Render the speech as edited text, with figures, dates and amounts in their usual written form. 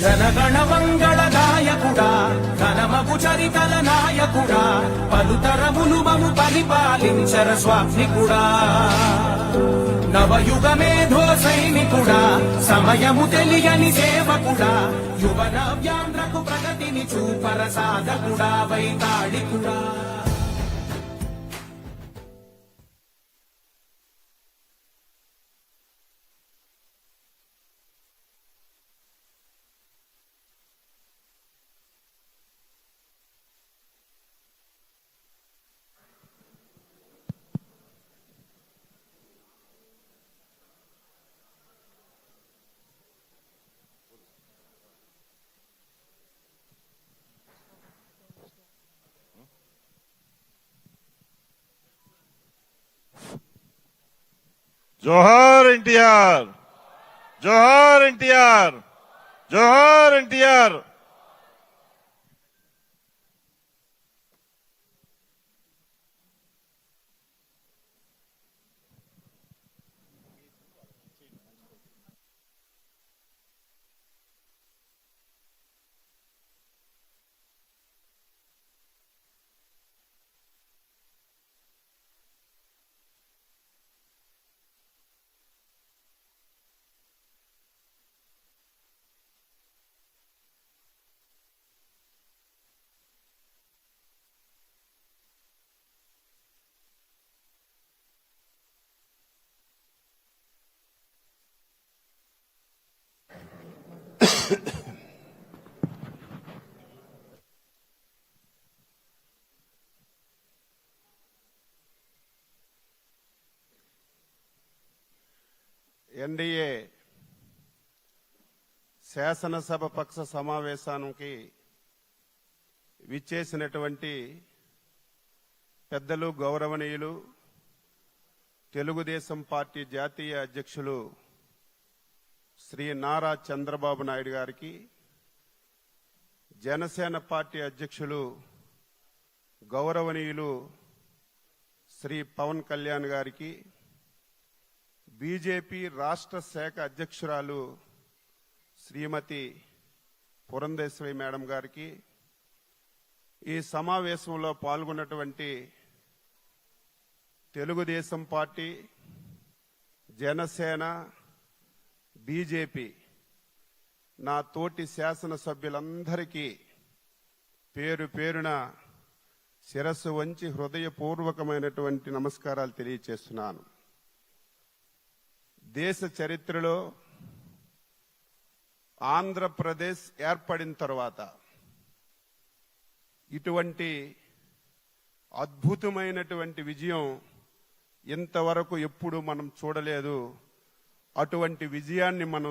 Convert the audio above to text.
జనగణ మంగళదాయకుడా ఘనమగు చరితల నాయకుడా పలుతరములు మము పరిపాలించర స్వామికుడా నవయుగ మేధో సైనికుడా సమయము తెలియని సేవకుడా యువన వ్యాంధ్రకు ప్రగతిని చూపర సాధకుడా వైతాళికుడా. జోహార్ ఎన్టీఆర్, జోహార్ ఎన్టీఆర్, జోహార్ ఎన్టీఆర్. ఎన్డీఏ శాసనసభ పక్ష సమావేశానికి విచ్చేసినటువంటి పెద్దలు, గౌరవనీయులు, తెలుగుదేశం పార్టీ జాతీయ అధ్యక్షులు శ్రీ నారా చంద్రబాబు నాయుడు గారికి, జనసేన పార్టీ అధ్యక్షులు గౌరవనీయులు శ్రీ పవన్ కళ్యాణ్ గారికి, బీజేపీ రాష్ట్ర శాఖ అధ్యక్షురాలు శ్రీమతి పురంధేశ్వరి మేడం గారికి, ఈ సమావేశంలో పాల్గొన్నటువంటి తెలుగుదేశం పార్టీ, జనసేన, బీజేపీ నా తోటి శాసనసభ్యులందరికీ పేరు పేరున శిరస్సు వంచి హృదయపూర్వకమైనటువంటి నమస్కారాలు తెలియజేస్తున్నాను. దేశ చరిత్రలో ఆంధ్రప్రదేశ్ ఏర్పడిన తర్వాత ఇటువంటి అద్భుతమైనటువంటి విజయం ఇంతవరకు ఎప్పుడు మనం చూడలేదు. అటువంటి విజయాన్ని మనం